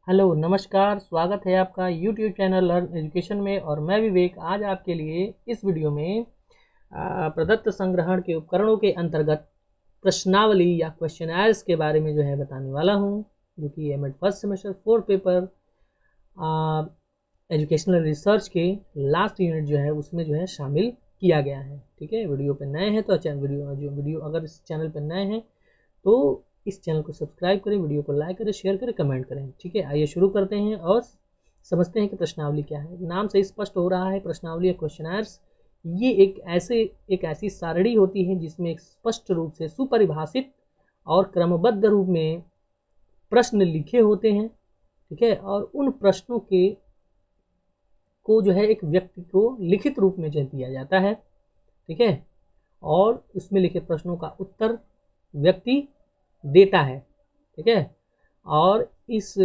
Hello, नमस्कार, स्वागत है आपका यूट्यूब चैनल लर्न एजुकेशन में। और मैं विवेक आज आपके लिए इस वीडियो में प्रदत्त संग्रहण के उपकरणों के अंतर्गत प्रश्नावली या क्वेश्चनर्स के बारे में जो है बताने वाला हूं, जो कि M Ed first semester fourth paper educational research के लास्ट यूनिट जो है उसमें जो है शामिल किया गया है। ठीक है, वीडियो पे नए हैं तो वीडियो अगर इस चैनल पे नए हैं तो इस चैनल को सब्सक्राइब करें, वीडियो को लाइक करें, शेयर करें, कमेंट करें। ठीक है, आइए शुरू करते हैं और समझते हैं कि प्रश्नावली क्या है। नाम से स्पष्ट हो रहा है, प्रश्नावली या क्वेश्चनर्स ये एक ऐसी सारणी होती है जिसमें एक स्पष्ट रूप से सुपरिभाषित और क्रमबद्ध रूप में प्रश्न लिखे होते हैं। ठीक है, और उन प्रश्नों के को जो है एक व्यक्ति को लिखित रूप में जो दिया जाता है। ठीक है, और उसमें लिखे प्रश्नों का उत्तर व्यक्ति देता है। ठीक है, और इस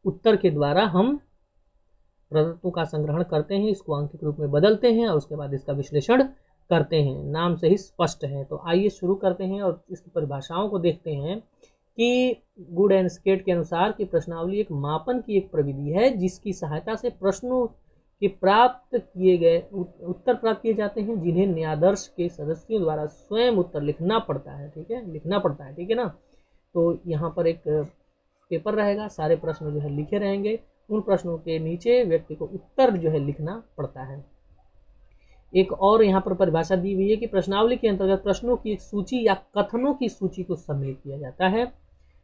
उत्तर के द्वारा हम प्रदत्तों का संग्रहण करते हैं, इसको अंकित रूप में बदलते हैं और उसके बाद इसका विश्लेषण करते हैं। नाम से ही स्पष्ट है। तो आइए शुरू करते हैं और इसकी परिभाषाओं को देखते हैं कि गुड एंड स्केट के अनुसार कि प्रश्नावली एक मापन की एक प्रविधि है जिसकी सहायता से प्रश्नों के प्राप्त किए गए उत्तर प्राप्त किए जाते हैं, जिन्हें न्यायाधीश के सदस्यों द्वारा स्वयं उत्तर लिखना पड़ता है। ठीक है, लिखना पड़ता है। ठीक है ना। तो यहाँ पर एक पेपर रहेगा, सारे प्रश्न जो है लिखे रहेंगे, उन प्रश्नों के नीचे व्यक्ति को उत्तर जो है लिखना पड़ता है। एक और यहाँ पर परिभाषा दी हुई है कि प्रश्नावली के अंतर्गत प्रश्नों की एक सूची या कथनों की सूची को सम्मिलित किया जाता है।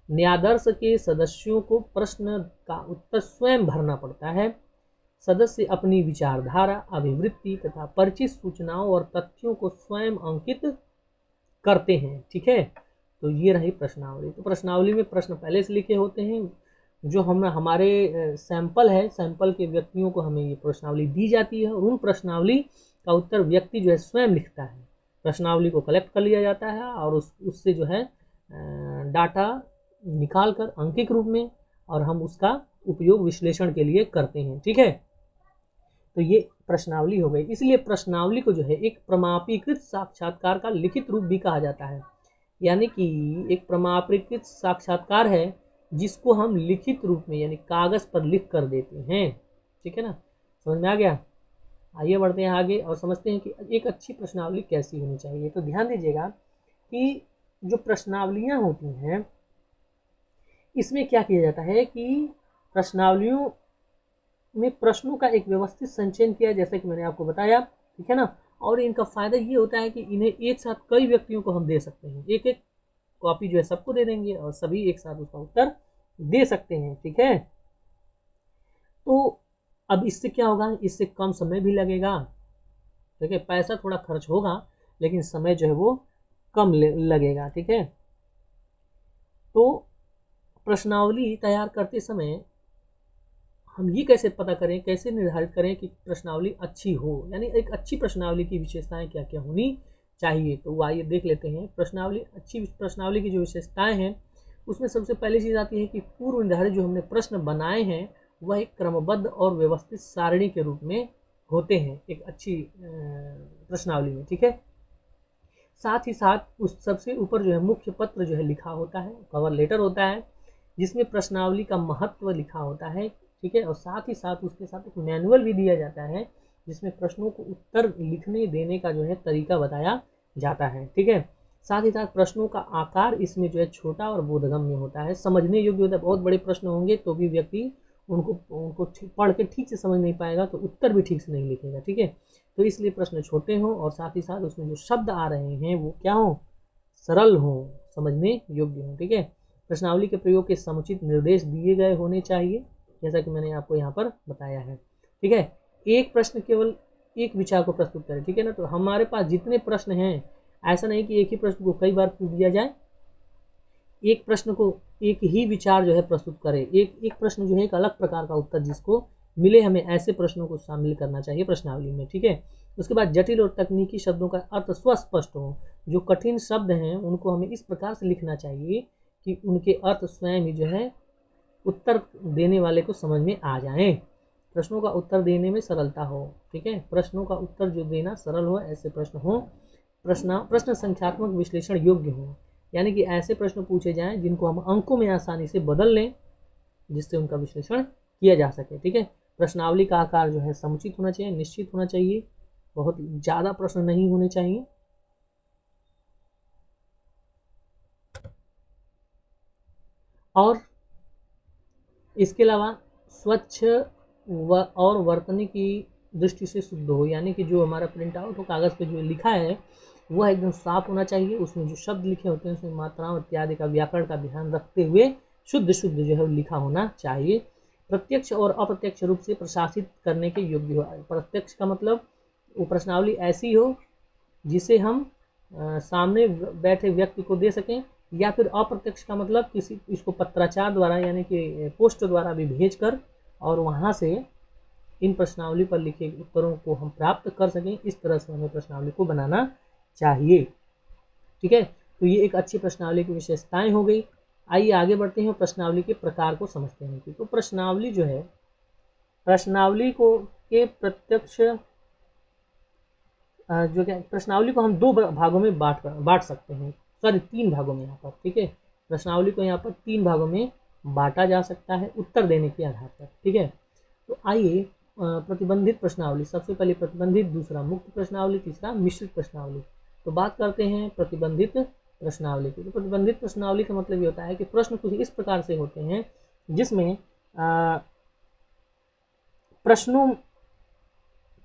न्यायाधीश के सदस्यों को प्रश्न का उत्तर स्वयं भरना पड़ता है। सदस्य अपनी विचारधारा, अभिवृत्ति तथा परिचित सूचनाओं और तथ्यों को स्वयं अंकित करते हैं। ठीक है, तो ये रही प्रश्नावली। तो प्रश्नावली में प्रश्न पहले से लिखे होते हैं, जो हम हमारे सैंपल है, सैंपल के व्यक्तियों को हमें ये प्रश्नावली दी जाती है और उन प्रश्नावली का उत्तर व्यक्ति जो है स्वयं लिखता है। प्रश्नावली को कलेक्ट कर लिया जाता है और उससे जो है डाटा निकाल कर अंकित रूप में और हम उसका उपयोग विश्लेषण के लिए करते हैं। ठीक है, तो ये प्रश्नावली हो गई। इसलिए प्रश्नावली को जो है एक प्रमाणीकृत साक्षात्कार का लिखित रूप भी कहा जाता है। यानी कि एक प्रमाणीकृत साक्षात्कार है जिसको हम लिखित रूप में यानी कागज पर लिख कर देते हैं। ठीक है ना, समझ में आ गया। आइए बढ़ते हैं आगे और समझते हैं कि एक अच्छी प्रश्नावली कैसी होनी चाहिए। तो ध्यान दीजिएगा कि जो प्रश्नावलियां होती हैं इसमें क्या किया जाता है कि प्रश्नावलियों में प्रश्नों का एक व्यवस्थित संचयन किया, जैसे कि मैंने आपको बताया। ठीक है ना, और इनका फायदा ये होता है कि इन्हें एक साथ कई व्यक्तियों को हम दे सकते हैं। एक एक कॉपी जो है सबको दे देंगे और सभी एक साथ उसका उत्तर दे सकते हैं। ठीक है, तो अब इससे क्या होगा, इससे कम समय भी लगेगा। ठीक है, पैसा थोड़ा खर्च होगा लेकिन समय जो है वो कम लगेगा। ठीक है, तो प्रश्नावली तैयार करते समय हम ये कैसे पता करें, कैसे निर्धारित करें कि प्रश्नावली अच्छी हो, यानी एक अच्छी प्रश्नावली की विशेषताएं क्या क्या होनी चाहिए। तो आइए देख लेते हैं। अच्छी प्रश्नावली की जो विशेषताएं हैं उसमें सबसे पहली चीज़ आती है कि पूर्व निर्धारित जो हमने प्रश्न बनाए हैं वह एक क्रमबद्ध और व्यवस्थित सारणी के रूप में होते हैं एक अच्छी प्रश्नावली में। ठीक है, साथ ही साथ उस सबसे ऊपर जो है मुख्य पत्र जो है लिखा होता है, कवर लेटर होता है जिसमें प्रश्नावली का महत्व लिखा होता है। ठीक है, और साथ ही साथ उसके साथ एक मैनुअल भी दिया जाता है जिसमें प्रश्नों को उत्तर लिखने देने का जो है तरीका बताया जाता है। ठीक है, साथ ही साथ प्रश्नों का आकार इसमें जो है छोटा और बोधगम्य होता है, समझने योग्य होता है। बहुत बड़े प्रश्न होंगे तो भी व्यक्ति उनको पढ़ के ठीक से समझ नहीं पाएगा तो उत्तर भी ठीक से नहीं लिखेगा। ठीक है, तो इसलिए प्रश्न छोटे हों और साथ ही साथ उसमें जो शब्द आ रहे हैं वो क्या हों, सरल हों, समझने योग्य हों। ठीक है, प्रश्नावली के प्रयोग के समुचित निर्देश दिए गए होने चाहिए, जैसा कि मैंने आपको यहाँ पर बताया है। ठीक है, एक प्रश्न केवल एक विचार को प्रस्तुत करें। ठीक है ना, तो हमारे पास जितने प्रश्न हैं ऐसा नहीं कि एक ही प्रश्न को कई बार पूछ दिया जाए, एक प्रश्न को एक ही विचार जो है प्रस्तुत करे, एक प्रश्न जो है एक अलग प्रकार का उत्तर जिसको मिले, हमें ऐसे प्रश्नों को शामिल करना चाहिए प्रश्नावली में। ठीक है, उसके बाद जटिल और तकनीकी शब्दों का अर्थ स्वस्पष्ट हो। जो कठिन शब्द हैं उनको हमें इस प्रकार से लिखना चाहिए कि उनके अर्थ स्वयं ही जो है उत्तर देने वाले को समझ में आ जाए। प्रश्नों का उत्तर देने में सरलता हो। ठीक है, प्रश्नों का उत्तर जो देना सरल हो ऐसे प्रश्न हो। प्रश्न संख्यात्मक विश्लेषण योग्य हो, यानी कि ऐसे प्रश्न पूछे जाएं जिनको हम अंकों में आसानी से बदल लें जिससे उनका विश्लेषण किया जा सके। ठीक है, प्रश्नावली का आकार जो है समुचित होना चाहिए, निश्चित होना चाहिए, बहुत ज़्यादा प्रश्न नहीं होने चाहिए। और इसके अलावा स्वच्छ और वर्तनी की दृष्टि से शुद्ध हो, यानी कि जो हमारा प्रिंट आउट हो, कागज़ पे जो लिखा है वह एकदम साफ होना चाहिए। उसमें जो शब्द लिखे होते हैं उसमें मात्राओं इत्यादि का, व्याकरण का ध्यान रखते हुए शुद्ध जो है वो लिखा होना चाहिए। प्रत्यक्ष और अप्रत्यक्ष रूप से प्रशासित करने के योग्य हो। प्रत्यक्ष का मतलब वो प्रश्नावली ऐसी हो जिसे हम सामने बैठे व्यक्ति को दे सकें, या फिर अप्रत्यक्ष का मतलब किसी इसको पत्राचार द्वारा यानी कि पोस्ट द्वारा भी भेजकर और वहाँ से इन प्रश्नावली पर लिखे उत्तरों को हम प्राप्त कर सकें। इस तरह से हमें प्रश्नावली को बनाना चाहिए। ठीक है, तो ये एक अच्छी प्रश्नावली की विशेषताएं हो गई। आइए आगे बढ़ते हैं, प्रश्नावली के प्रकार को समझते हैं। तो प्रश्नावली जो है, प्रश्नावली को के प्रत्यक्ष जो क्या प्रश्नावली को हम दो भागों में बांट सकते हैं, सॉरी 3 भागों में यहाँ पर। ठीक है, प्रश्नावली को यहाँ पर 3 भागों में बांटा जा सकता है उत्तर देने के आधार पर। ठीक है, तो आइए प्रतिबंधित प्रश्नावली, सबसे पहले प्रतिबंधित, दूसरा मुक्त प्रश्नावली, तीसरा मिश्रित प्रश्नावली। तो बात करते हैं प्रतिबंधित प्रश्नावली की। तो प्रतिबंधित प्रश्नावली का मतलब ये होता है कि प्रश्न कुछ इस प्रकार से होते हैं जिसमें प्रश्नों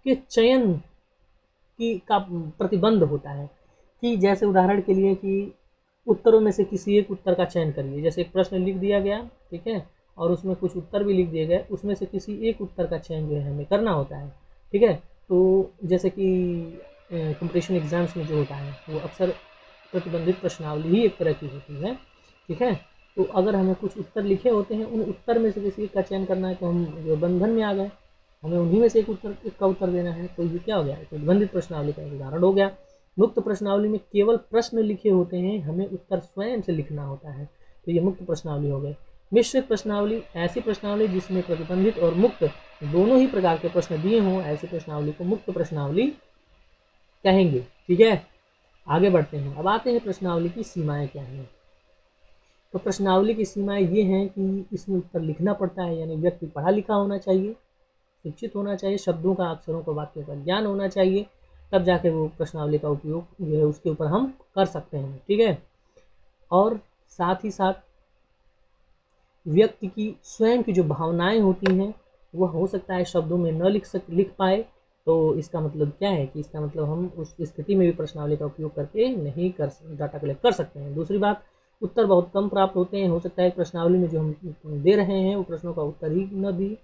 के चयन का प्रतिबंध होता है, कि जैसे उदाहरण के लिए कि उत्तरों में से किसी एक उत्तर का चयन करिए। जैसे एक प्रश्न लिख दिया गया, ठीक है, और उसमें कुछ उत्तर भी लिख दिए गए, उसमें से किसी एक उत्तर का चयन जो है हमें करना होता है। ठीक है, तो जैसे कि कंपटीशन एग्जाम्स में जो होता है वो अक्सर प्रतिबंधित प्रश्नावली ही एक तरह की होती है। ठीक है, तो अगर हमें कुछ उत्तर लिखे होते हैं, उन उत्तर में से किसी एक का चयन करना है, तो हम जो बंधन में आ गए, हमें उन्हीं में से एक का उत्तर देना है। तो ये क्या हो गया, प्रतिबंधित प्रश्नावली का एक उदाहरण हो गया। मुक्त प्रश्नावली में केवल प्रश्न लिखे होते हैं, हमें उत्तर स्वयं से लिखना होता है, तो ये मुक्त प्रश्नावली हो गई। मिश्रित प्रश्नावली ऐसी प्रश्नावली जिसमें प्रतिबंधित और मुक्त दोनों ही प्रकार के प्रश्न दिए हों, ऐसी प्रश्नावली को मुक्त प्रश्नावली कहेंगे। ठीक है, आगे बढ़ते हैं। अब आते हैं प्रश्नावली की सीमाएं क्या हैं। तो प्रश्नावली की सीमाएं ये हैं कि इसमें उत्तर लिखना पड़ता है, यानी व्यक्ति पढ़ा लिखा होना चाहिए, शिक्षित होना चाहिए, शब्दों का, अक्षरों का, वाक्यों का ज्ञान होना चाहिए, तब जाके वो प्रश्नावली का उपयोग जो है उसके ऊपर हम कर सकते हैं। ठीक है, और साथ ही साथ व्यक्ति की स्वयं की जो भावनाएं होती हैं वह हो सकता है शब्दों में न लिख पाए, तो इसका मतलब क्या है कि इसका मतलब हम उस स्थिति में भी प्रश्नावली का उपयोग करके नहीं कर डाटा कलेक्ट कर सकते हैं। दूसरी बात, उत्तर बहुत कम प्राप्त होते हैं। हो सकता है प्रश्नावली में जो हम दे रहे हैं वो प्रश्नों का उत्तर ही न दी,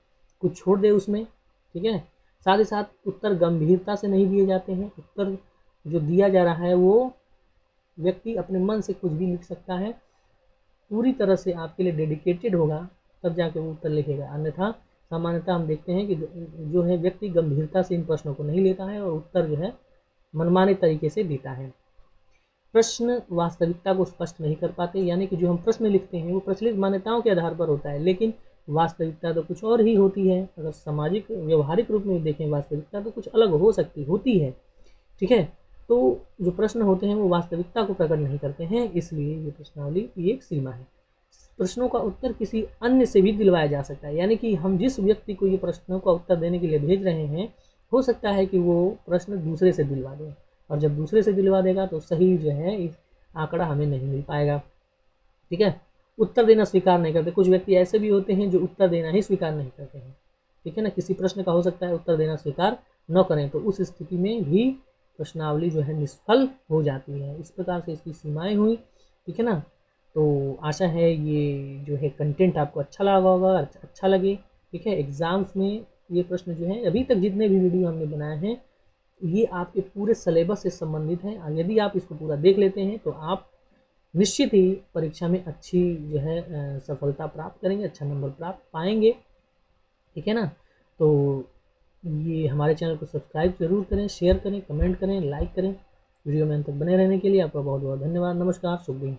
कुछ छोड़ दे उसमें। ठीक है, साथ ही साथ उत्तर गंभीरता से नहीं दिए जाते हैं। उत्तर जो दिया जा रहा है वो व्यक्ति अपने मन से कुछ भी लिख सकता है, पूरी तरह से आपके लिए डेडिकेटेड होगा तब जाके वो उत्तर लिखेगा, अन्यथा सामान्यतः हम देखते हैं कि जो है व्यक्ति गंभीरता से इन प्रश्नों को नहीं लेता है और उत्तर जो है मनमाने तरीके से देता है। प्रश्न वास्तविकता को स्पष्ट नहीं कर पाते, यानी कि जो हम प्रश्न लिखते हैं वो प्रचलित मान्यताओं के आधार पर होता है, लेकिन वास्तविकता तो कुछ और ही होती है। अगर सामाजिक व्यवहारिक रूप में देखें, वास्तविकता तो कुछ अलग होती है। ठीक है, तो जो प्रश्न होते हैं वो वास्तविकता को प्रकट नहीं करते हैं, इसलिए ये प्रश्नावली की एक सीमा है। प्रश्नों का उत्तर किसी अन्य से भी दिलवाया जा सकता है, यानी कि हम जिस व्यक्ति को ये प्रश्नों का उत्तर देने के लिए भेज रहे हैं, हो सकता है कि वो प्रश्न दूसरे से दिलवा दें, और जब दूसरे से दिलवा देगा तो सही जो है इस आंकड़ा हमें नहीं मिल पाएगा। ठीक है, उत्तर देना स्वीकार नहीं करते। कुछ व्यक्ति ऐसे भी होते हैं जो उत्तर देना ही स्वीकार नहीं करते हैं। ठीक है ना, किसी प्रश्न का हो सकता है उत्तर देना स्वीकार न करें, तो उस स्थिति में भी प्रश्नावली जो है निष्फल हो जाती है। इस प्रकार से इसकी सीमाएं हुई। ठीक है ना, तो आशा है ये जो है कंटेंट आपको अच्छा लगा होगा, अच्छा लगे। ठीक है, एग्जाम्स में ये प्रश्न जो है, अभी तक जितने भी वीडियो हमने बनाए हैं ये आपके पूरे सिलेबस से संबंधित हैं, और यदि आप इसको पूरा देख लेते हैं तो आप निश्चित ही परीक्षा में अच्छी जो है सफलता प्राप्त करेंगे, अच्छा नंबर प्राप्त पाएंगे। ठीक है ना, तो ये हमारे चैनल को सब्सक्राइब जरूर करें, शेयर करें, कमेंट करें, लाइक करें। वीडियो में अंत तक बने रहने के लिए आपका बहुत बहुत धन्यवाद। नमस्कार, शुभ दिन।